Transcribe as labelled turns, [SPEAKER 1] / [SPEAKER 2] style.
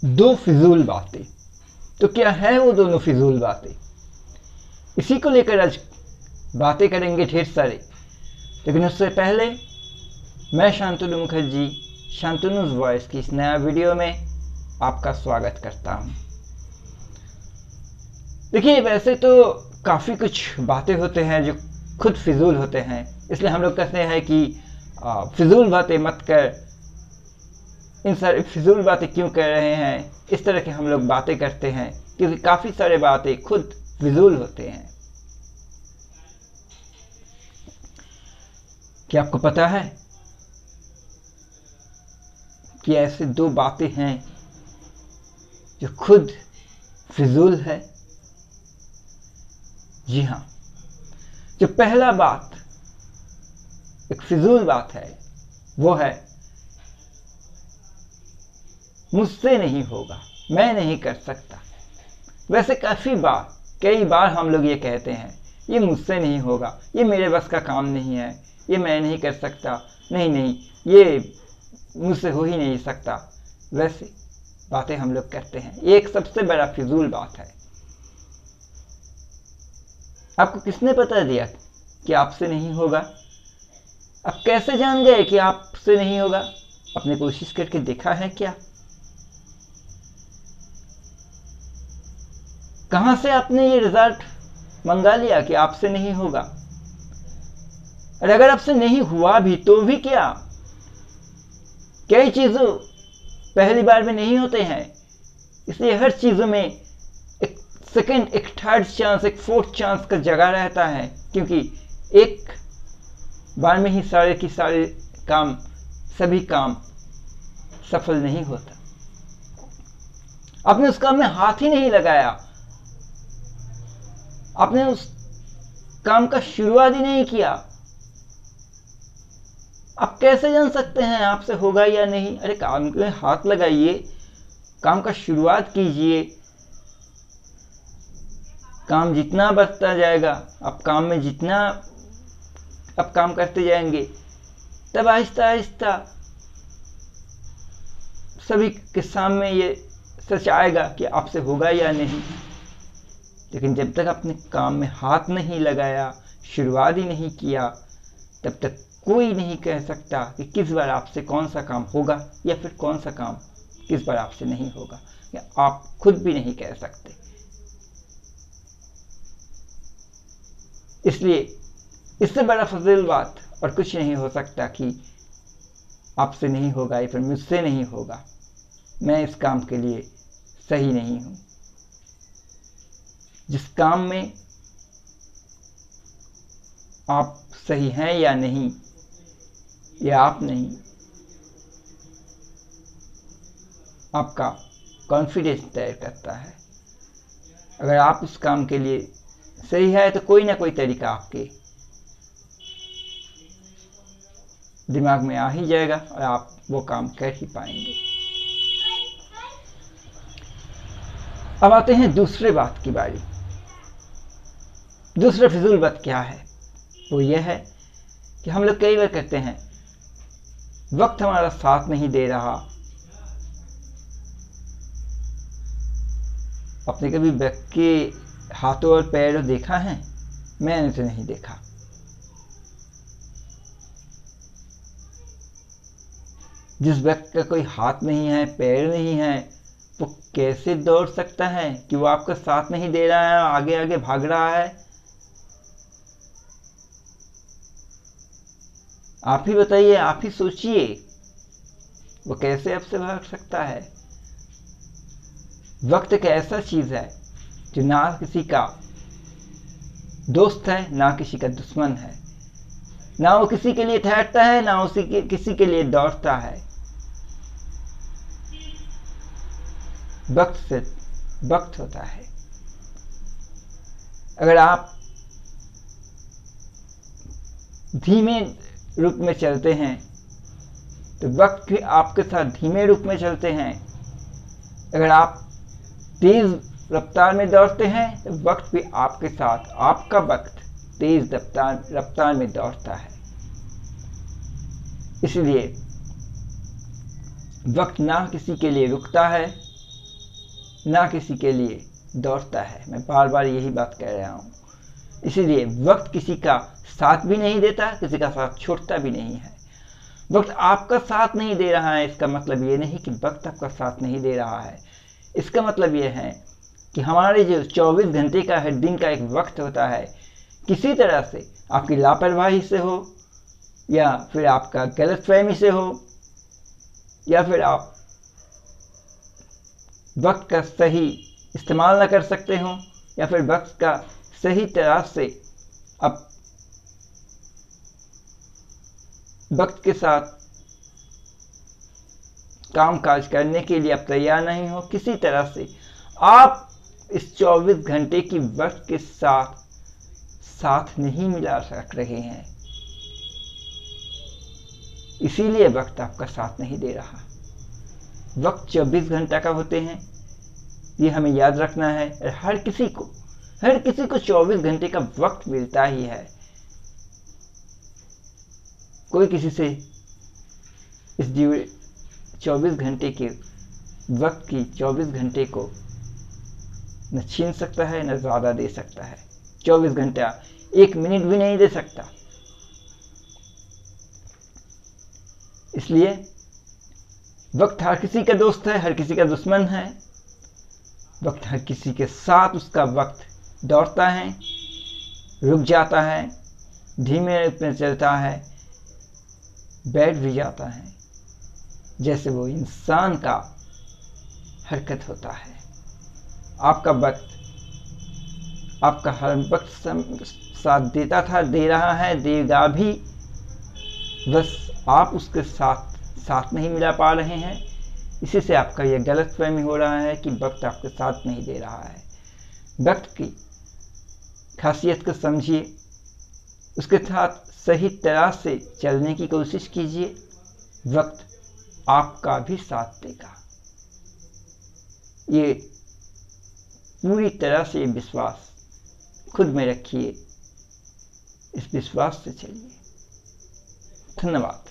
[SPEAKER 1] दो फिजूल बातें। तो क्या है वो दोनों फिजूल बातें? इसी को लेकर आज बातें करेंगे ढेर सारे। लेकिन उससे पहले मैं शांतनु मुखर्जी शांतनुज वॉइस की इस नया वीडियो में आपका स्वागत करता हूं। देखिए, वैसे तो काफ़ी कुछ बातें होते हैं जो खुद फिजूल होते हैं, इसलिए हम लोग कहते हैं कि फिजूल बातें मत कर, इन सारी फिजूल बातें क्यों कर रहे हैं। इस तरह के हम लोग बातें करते हैं क्योंकि काफ़ी सारे बातें खुद फिजूल होते हैं। क्या आपको पता है कि ऐसे दो बातें हैं जो खुद फिजूल है? जी हाँ, जो पहला बात एक फिजूल बात है वो है मुझसे नहीं होगा, मैं नहीं कर सकता। वैसे कई बार हम लोग ये कहते हैं, ये मुझसे नहीं होगा, ये मेरे बस का काम नहीं है, ये मैं नहीं कर सकता, नहीं ये मुझसे हो ही नहीं सकता। वैसे बातें हम लोग करते हैं। ये एक सबसे बड़ा फिजूल बात है। आपको किसने बता दिया कि आपसे नहीं होगा? आप कैसे जान गए कि आपसे नहीं होगा? आपने कोशिश करके देखा है क्या? कहां से आपने ये रिजल्ट मंगा लिया कि आपसे नहीं होगा? और अगर आपसे नहीं हुआ भी तो भी क्या? कई चीजों पहली बार में नहीं होते हैं, इसलिए हर चीजों में एक सेकंड, एक थर्ड चांस, एक फोर्थ चांस का जगह रहता है, क्योंकि एक बार में ही सभी काम सफल नहीं होता। आपने उस काम में हाथ ही नहीं लगाया, आपने उस काम का शुरुआत ही नहीं किया, आप कैसे जान सकते हैं आपसे होगा या नहीं? अरे काम में हाथ लगाइए, काम का शुरुआत कीजिए। काम जितना बढ़ता जाएगा, आप काम करते जाएंगे, तब आहिस्ता आहिस्ता सभी के सामने ये सच आएगा कि आपसे होगा या नहीं। लेकिन जब तक आपने काम में हाथ नहीं लगाया, शुरुआत ही नहीं किया, तब तक कोई नहीं कह सकता कि किस बार आपसे कौन सा काम होगा या फिर कौन सा काम किस बार आपसे नहीं होगा, या आप खुद भी नहीं कह सकते। इसलिए इससे बड़ा फजील बात और कुछ नहीं हो सकता कि आपसे नहीं होगा या फिर मुझसे नहीं होगा, मैं इस काम के लिए सही नहीं हूं। जिस काम में आप सही हैं या नहीं, या आप नहीं, आपका कॉन्फिडेंस तय करता है। अगर आप उस काम के लिए सही है तो कोई ना कोई तरीका आपके दिमाग में आ ही जाएगा और आप वो काम कर ही पाएंगे। अब आते हैं दूसरे बात की बारी। दूसरा फिजूल बात क्या है? वो ये है कि हम लोग कई बार कहते हैं वक्त हमारा साथ नहीं दे रहा। आपने कभी वक्त के हाथों और पैरों देखा है? मैंने तो नहीं देखा। जिस व्यक्ति का कोई हाथ नहीं है, पैर नहीं है, वो कैसे दौड़ सकता है कि वो आपका साथ नहीं दे रहा है, आगे आगे भाग रहा है? आप ही बताइए, आप ही सोचिए, वो कैसे आपसे भाग सकता है? वक्त एक ऐसा चीज है जो ना किसी का दोस्त है, ना किसी का दुश्मन है, ना वो किसी के लिए ठहरता है, ना किसी के लिए दौड़ता है। वक्त से वक्त होता है। अगर आप धीमे रूप में चलते हैं तो वक्त भी आपके साथ धीमे रूप में चलते हैं। अगर आप तेज रफ्तार में दौड़ते हैं तो वक्त भी आपके साथ, आपका वक्त तेज रफ्तार में दौड़ता है। इसलिए वक्त ना किसी के लिए रुकता है, ना किसी के लिए दौड़ता है। मैं बार बार यही बात कह रहा हूँ। इसीलिए वक्त किसी का साथ भी नहीं देता, किसी का साथ छोड़ता भी नहीं है। वक्त आपका साथ नहीं दे रहा है, इसका मतलब ये नहीं कि वक्त आपका साथ नहीं दे रहा है। इसका मतलब ये है कि हमारे जो 24 घंटे का हर दिन का एक वक्त होता है, किसी तरह से आपकी लापरवाही से हो, या फिर आपका गलतफहमी से हो, या फिर आप वक्त का सही इस्तेमाल न कर सकते हो, या फिर वक्त का सही तरह से अब वक्त के साथ काम काज करने के लिए आप तैयार नहीं हो। किसी तरह से आप इस 24 घंटे की वक्त के साथ नहीं मिला सक रहे हैं, इसीलिए वक्त आपका साथ नहीं दे रहा। वक्त 24 घंटा का होते हैं, ये हमें याद रखना है। हर किसी को 24 घंटे का वक्त मिलता ही है। कोई किसी से इस 24 घंटे के वक्त की 24 घंटे को न छीन सकता है, न ज़्यादा दे सकता है। 24 घंटा 1 मिनट भी नहीं दे सकता। इसलिए वक्त हर किसी का दोस्त है, हर किसी का दुश्मन है। वक्त हर किसी के साथ उसका वक्त दौड़ता है, रुक जाता है, धीमे में चलता है, बैठ भी जाता है, जैसे वो इंसान का हरकत होता है। आपका वक्त आपका हर वक्त साथ देता था, दे रहा है, देगा भी। बस आप उसके साथ नहीं मिला पा रहे हैं। इसी से आपका यह गलतफहमी हो रहा है कि वक्त आपके साथ नहीं दे रहा है। वक्त की खासियत को समझिए, उसके साथ सही तरह से चलने की कोशिश कीजिए। वक्त आपका भी साथ देगा। ये पूरी तरह से विश्वास खुद में रखिए, इस विश्वास से चलिए। धन्यवाद।